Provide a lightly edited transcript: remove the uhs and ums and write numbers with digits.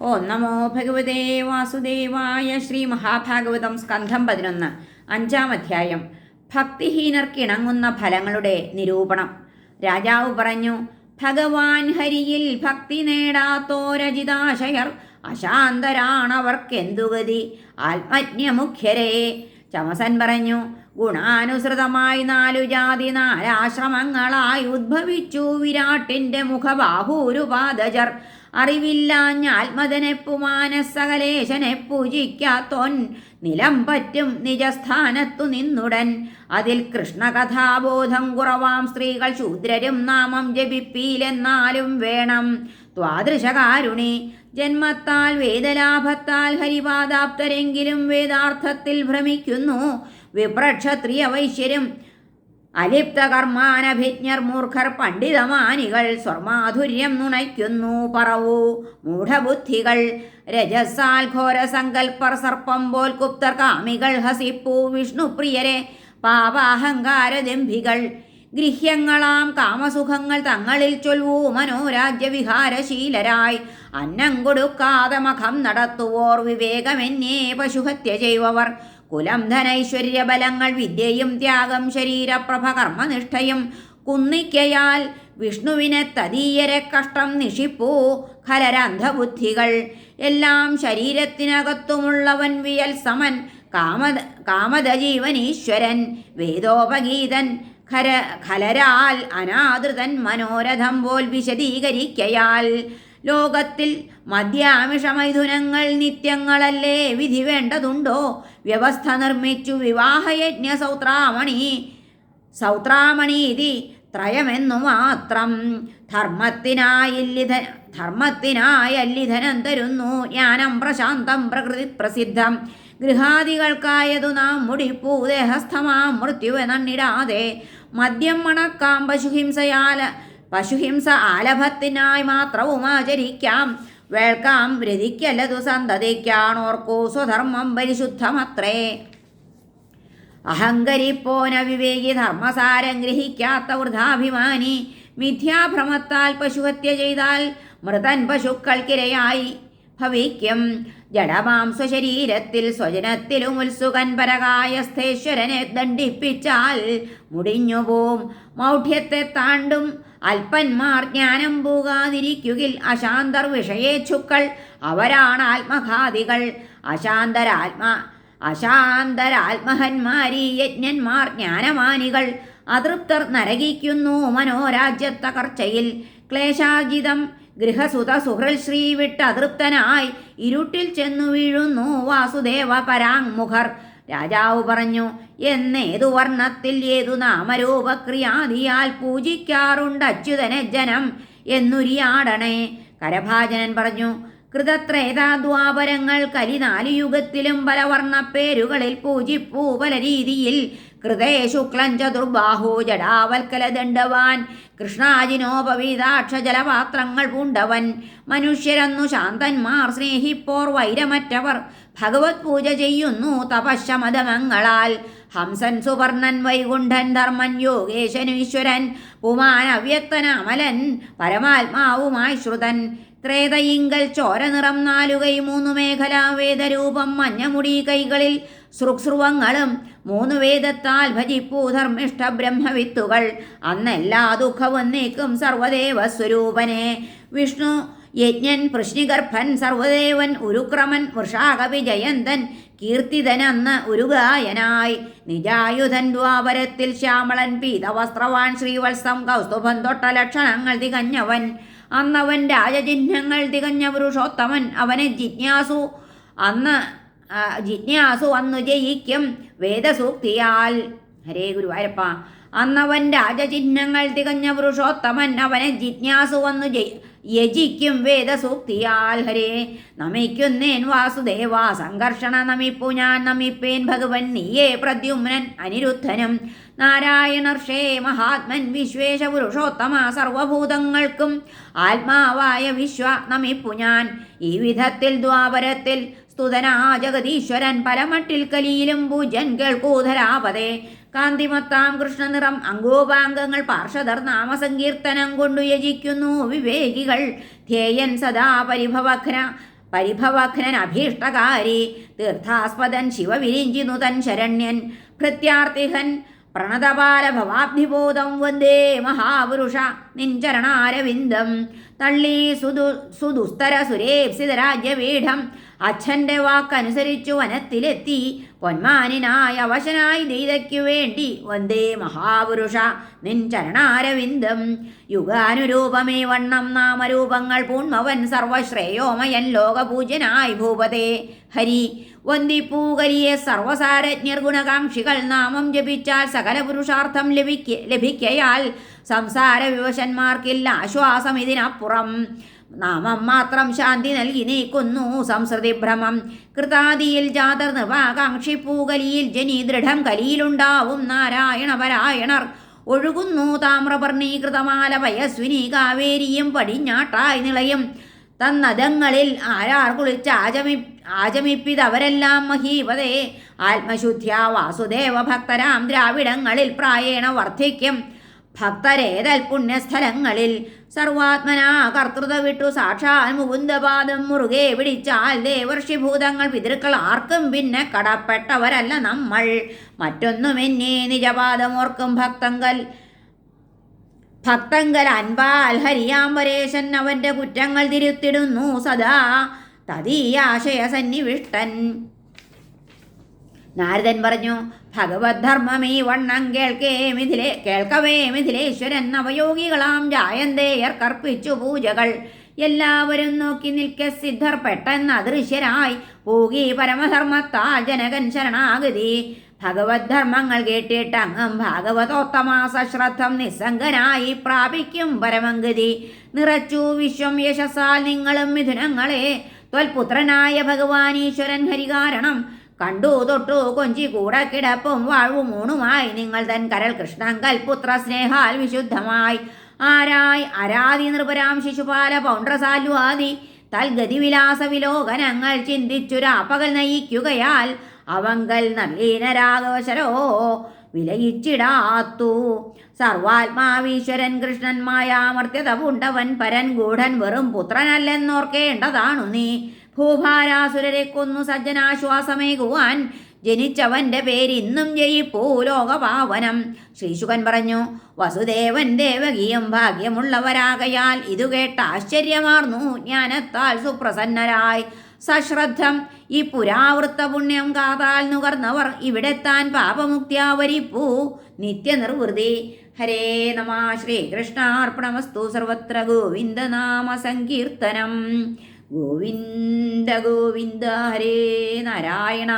ഓം നമോ ഭഗവതേ വാസുദേവായ. ശ്രീ മഹാഭാഗവതം സ്കന്ധം 11 5-ാം അധ്യായം. ഭക്തിഹീനർക്കിണങ്ങുന്ന ഫലങ്ങളുടെ നിരൂപണം. രാജാവ് പറഞ്ഞു, ഭഗവാൻ ഹരിയിൽ ഭക്തി നേടാത്തോരജിതാശയർ അശാന്തരാണവർക്കെന്തുഗതി ആത്മജ്ഞമുഖ്യരേ. ചമസൻ പറഞ്ഞു, ഗുണാനുസൃതമായി 4 ജാതി 4 ആശ്രമങ്ങളായി ഉദ്ഭവിച്ചു വിരാട്ടിൻ്റെ മുഖബാഹൂരുപാദജർ. അറിവില്ലാഞ്ഞാത്മതനെപ്പു മാനസകലേശനെ പൂജിക്കാത്തോൻ നിലം പറ്റും നിജസ്ഥാനത്തു നിന്നുടൻ. അതിൽ കൃഷ്ണകഥാബോധം കുറവാം സ്ത്രീകൾ ശൂദ്രരും നാമം ജപിപ്പീലെന്നാലും വേണം ത്വാദൃശകാരുണി. ജന്മത്താൽ വേദലാഭത്താൽ ഹരിപാദാപ്തരെങ്കിലും വേദാർത്ഥത്തിൽ ഭ്രമിക്കുന്നു. വിപ്രക്ഷത്രിയ വൈശ്യരും അലിപ്തകർമാനഭിജ്ഞർ മൂർഖർ പണ്ഡിതമാനികൾ സ്വർമാധുര്യം നുണയ്ക്കുന്നു പറവൂ മൂഢബുദ്ധികൾ. രജസാൽ ഘോരസങ്കൽപ്പർ സർപ്പം പോൽ കുപ്തർ കാമികൾ ഹസിപ്പൂ വിഷ്ണുപ്രിയരെ പാപാഹങ്കാരദംഭികൾ. ഗൃഹ്യങ്ങളാം കാമസുഖങ്ങൾ തങ്ങളിൽ ചൊൽവൂ മനോരാജ്യവിഹാരശീലരായി. അന്നം കൊടുക്കാതെ മഖം നടത്തുവോർ വിവേകമെന്നേ പശുഹത്യ ചെയ്വർ. കുലം ധനൈശ്വര്യബലങ്ങൾ വിദ്യയും ത്യാഗം ശരീരപ്രഭ കർമ്മനിഷ്ഠയും കുന്നിക്കയാൽ വിഷ്ണുവിനെ തദീയരെ കഷ്ടം നിഷിപ്പൂ ഖലരന്ധബുദ്ധികൾ. എല്ലാം ശരീരത്തിനകത്തുമുള്ളവൻ വിയൽ സമൻ കാമദജീവനീശ്വരൻ വേദോപഗീതൻ ഖലരാൽ അനാദൃതൻ മനോരഥം പോൽ വിശദീകരിക്കയാൽ. ലോകത്തിൽ മദ്യാമിഷമൈഥുനങ്ങൾ നിത്യങ്ങളല്ലേ വിധി വേണ്ടതുണ്ടോ? വ്യവസ്ഥ നിർമ്മിച്ചു വിവാഹയജ്ഞ സൗത്രാമണീതി ത്രയമെന്നു മാത്രം. ധർമ്മത്തിനായല്ലിധനം തരുന്നു ജ്ഞാനം പ്രശാന്തം പ്രകൃതി പ്രസിദ്ധം. ഗൃഹാദികൾക്കായതു നാം മുടിപ്പൂ ദേഹസ്ഥമാം മൃത്യുവെ നണ്ണിടാതെ. മദ്യം മണക്കാം പശുഹിംസ ആലഭത്തിനായി മാത്രവും ആചരിക്കാം. വേൾക്കാം രതിക്കല്ലതു സന്തതിക്കാണോർക്കൂ സ്വധർമ്മം പരിശുദ്ധമത്രേ. അഹങ്കരിപ്പോന വിവേകി ധർമ്മസാരം ഗ്രഹിക്കാത്ത വൃഥാഭിമാനി. മിഥ്യാഭ്രമത്താൽ പശുഹത്യ ചെയ്താൽ മൃതൻ പശുക്കൾക്കിരയായി ഭവിക്കും. ജഡമാംസശരീരത്തിൽ സ്വജനത്തിലും ഉത്സുകൻ പരകായസ്ഥേശ്വരനെ ദണ്ഡിപ്പിച്ചാൽ മുടിഞ്ഞുപോം. മൗഢ്യത്തെ താണ്ടും അല്പന്മാർ ജ്ഞാനം പൂകാതിരിക്കുകിൽ അശാന്തർ വിഷയേച്ഛുക്കൾ അവരാണ് ആത്മഘാതികൾ. അശാന്തരാത്മഹന്മാരീ യജ്ഞന്മാർ ജ്ഞാനമാനികൾ. അതൃപ്തർ നരകിക്കുന്നു മനോരാജ്യത്തകർച്ചയിൽ. ക്ലേശാർജിതം ഗൃഹസുത സുഹൃൽ ശ്രീ വിട്ട് അതൃപ്തനായി ഇരുട്ടിൽ ചെന്നു വീഴുന്നു വാസുദേവ പരാങ്മുഖർ. രാജാവ് പറഞ്ഞു, എന്നേതു വർണ്ണത്തിൽ ഏതു നാമരൂപക്രിയാദിയാൽ പൂജിക്കാറുണ്ട് അച്യുതനെ ജനം എന്നുരിയാടണേ. കരഭാജനൻ പറഞ്ഞു, കൃതത്രേതാദ്വാപരങ്ങൾ കലി 4 യുഗത്തിലും പല വർണ്ണപ്പേരുകളിൽ പൂജിപ്പൂ പല രീതിയിൽ. കൃതേ ശുക്ലം ചതുർബാഹു ജടാവൽക്കല ദണ്ഡവാൻ കൃഷ്ണാജിനോപവീതാക്ഷ ജലപാത്രങ്ങൾ പൂണ്ടവൻ. മനുഷ്യരെന്നു ശാന്തന്മാർ സ്നേഹിപ്പോർ വൈരമറ്റവർ ഭഗവത് പൂജ ചെയ്യുന്നു തപശമതമങ്ങളാൽ. ഹംസൻ സുവർണൻ വൈകുണ്ഠൻ ധർമ്മൻ യോഗേശനീശ്വരൻ പുമാൻ അവ്യക്തൻ അമലൻ പരമാത്മാവുമായി ശ്രുതൻ. ത്രേതയിങ്കൽ ചോര നിറം 4 കൈ 3 മേഖല വേദരൂപം മഞ്ഞമുടി കൈകളിൽ സൃക്സ്രുവങ്ങളും 3 വേദത്താൽ ഭജിപ്പൂ ധർമ്മിഷ്ഠ ബ്രഹ്മവിത്തുകൾ. അന്നെല്ലാ ദുഃഖവും നീക്കും സർവദേവസ്വരൂപനെ. വിഷ്ണു യജ്ഞൻ പൃശ്നിഗർഭൻ സർവദേവൻ ഉരുക്രമൻ വൃഷാകവി ജയന്തൻ കീർത്തിതനെന്ന് ഉരുഗായനായി. നിജായുധൻ ദ്വാപരത്തിൽ ശ്യാമളൻ പീതവസ്ത്രവാൻ ശ്രീവത്സം കൗസ്തുഭം തൊട്ട ലക്ഷണങ്ങൾ തികഞ്ഞവൻ. അന്നവൻ രാജചിഹ്നങ്ങൾ തികഞ്ഞ പുരുഷോത്തമൻ. അവനെ ജിജ്ഞാസു അന്നു ജയിക്കും വേദസൂക്തിയാൽ. ഹരേ ഗുരുവായൂരപ്പ. അന്നവൻ രാജചിഹ്നങ്ങൾ തികഞ്ഞ പുരുഷോത്തമൻ. അവനെ ജിജ്ഞാസു വന്നു യജിക്കും വേദസൂക്തിയാൽ. ഹരേ നമിക്കുന്നേൻ വാസുദേവ സംഘർഷണ നമിപ്പു ഞാൻ നമിപ്പേൻ ഭഗവൻ നീയേ പ്രദ്യുമ്നൻ അനിരുദ്ധനും. നാരായണർഷേ മഹാത്മൻ വിശ്വേശ പുരുഷോത്തമ സർവഭൂതങ്ങൾക്കും ആത്മാവായ വിശ്വ നമിപ്പു ഞാൻ. ഈ വിധത്തിൽ ദ്വാപരത്തിൽ സ്തുതനാ ജഗതീശ്വരൻ പരമട്ടിൽ കലിയിലും പൂജൻ കേൾക്കൂധരാപതേ. കാന്തിമത്താം കൃഷ്ണനിറം അംഗോപാംഗങ്ങൾ പാർഷദർ നാമസങ്കീർത്തനം കൊണ്ടു യജിക്കുന്നു വിവേകികൾ. ധ്യേയൻ സദാ പരിഭവഘ്നൻ അഭീഷ്ടകാരി തീർത്ഥാസ്പദൻ ശിവവിരിഞ്ചിനു തൻ ശരണ്യൻ ഭൃത്യാർത്തിഹൻ പ്രണതപാലഭവാബ്ധിബോധം വന്ദേ മഹാപുരുഷ നിഞ്ചരണാരവിന്ദം തള്ളി സുദുസ്തര സുരേപ്സിതരാജ്യപീഠം അച്ഛൻ്റെ വാക്കനുസരിച്ചു വനത്തിലെത്തി പൊന്മാനിനായ അവശനായി ദൈതയ്ക്കു വേണ്ടി വന്ദേ മഹാപുരുഷ നിൻ ചരണാരവിന്ദം യുഗാനുരൂപമേ വണ്ണം നാമരൂപങ്ങൾ പൂൺമവൻ സർവശ്രേയോമയൻ ലോകപൂജ്യനായി ഭൂപതേ ഹരി വന്ദിപ്പൂകരിയെ സർവസാരജ്ഞർ ഗുണകാംക്ഷികൾ നാമം ജപിച്ചാൽ സകല പുരുഷാർത്ഥം ലഭിക്കയാൽ സംസാര വിവശന്മാർക്കില്ല ആശ്വാസം ഇതിനപ്പുറം നാമം മാത്രം ശാന്തി നൽകി നീക്കുന്നു സംസൃതിഭ്രമം കൃതാദിയിൽ ജാതർ നിർവാകാംക്ഷി പൂകലിയിൽ ജനി ദൃഢം കലിയിലുണ്ടാവും നാരായണ പരായണർ ഒഴുകുന്നു താമ്രപർണീകൃതമാല പയസ്വിനി കാവേരിയും പടിഞ്ഞാട്ടായി നിളയും തന്നദങ്ങളിൽ ആരാർ കുളിച്ച് ആചമിപ്പിതവരെല്ലാം മഹീപതേ ആത്മശുദ്ധ്യ വാസുദേവ ഭക്തരാം ദ്രാവിഡങ്ങളിൽ പ്രായേണ വർദ്ധിക്കും ഭക്തരേതൽ പുണ്യസ്ഥലങ്ങളിൽ സർവാത്മനാ കർത്തൃത വിട്ടു സാക്ഷാൽ മുകുന്ദപാദം മുറുകെ പിടിച്ചാൽ ദേവർഷിഭൂതങ്ങൾ പിതൃക്കൾ ആർക്കും പിന്നെ കടപ്പെട്ടവരല്ല നമ്മൾ മറ്റൊന്നുമെന്നേ നിജപാദമോർക്കും ഭക്തങ്കൽ അൻപാൽ ഹരിയാംബരേശൻ അവൻ്റെ കുറ്റങ്ങൾ തിരുത്തിടുന്നു സദാ തദീയാശയ സന്നിവിഷ്ടൻ. നാരദൻ പറഞ്ഞു, ഭഗവത് ധർമ്മമീ വണ്ണം കേൾക്കവേ മിഥിലേശ്വരൻ നവയോഗികളാം ജായന്തേയർ കർപ്പിച്ചു പൂജകൾ. എല്ലാവരും നോക്കി നിൽക്കെ സിദ്ധർ പെട്ടെന്ന് അദൃശ്യരായി പൂകി പരമധർമ്മത്താൽ ജനകൻ ശരണാഗതി. ഭഗവത് ധർമ്മങ്ങൾ കേട്ടിട്ട് അങ്ങം ഭാഗവതോത്തമാ സശ്രദ്ധം നിസ്സംഗനായി പ്രാപിക്കും പരമഗതി. നിറച്ചു വിശ്വം യശസാൽ നിങ്ങളും മിഥുനങ്ങളെ ത്വൽപുത്രനായ ഭഗവാനീശ്വരൻ ഹരികാരണം കണ്ടു തൊട്ടു കൊഞ്ചി കൂടെ കിടപ്പും വാഴ്വും ഊണുമായി നിങ്ങൾ തൻ കരൽ കൃഷ്ണങ്കൽ പുത്ര സ്നേഹാൽ വിശുദ്ധമായി ആരായി അരാതി നൃപരാം ശിശുപാല പൗണ്ഡ്രസാല്വാദി തൽഗതിവിലാസ വിലോകനങ്ങൾ ചിന്തിച്ചുരാപ്പകൽ നയിക്കുകയാൽ അവങ്കൽ നല്ലീനരാഘവശരോ വിലയിച്ചിടാത്തു. സർവാത്മാവീശ്വരൻ കൃഷ്ണൻ മായാമർത്യത പൂണ്ടവൻ പരൻ ഗൂഢൻ വെറും പുത്രനല്ലെന്നോർക്കേണ്ടതാണു നീ. ഭൂഭാരാസുരരെ കൊന്നു സജ്ജനാശ്വാസമേകുവാൻ ജനിച്ചവന്റെ പേരിന്നും ജയിപ്പൂ ലോകപാവനം. ശ്രീശുകൻ പറഞ്ഞു, വസുദേവൻ ദേവകിയും ഭാഗ്യമുള്ളവരാകയാൽ ഇതു കേട്ട ആശ്ചര്യമാർന്നു ജ്ഞാനത്താൽ സുപ്രസന്നരായി. സശ്രദ്ധം ഈ പുരാവൃത്ത പുണ്യം കാതാൽ നുകർന്നവർ ഇവിടെത്താൻ പാപമുക്തിയാവരിപ്പൂ നിത്യനിർവൃതി. ഹരേ നമ. ശ്രീകൃഷ്ണാർപ്പണമസ്തു. സർവത്ര ഗോവിന്ദനാമ സങ്കീർത്തനം. ഗോവിന്ദ ഗോവിന്ദ. ഹരേ നാരായണ.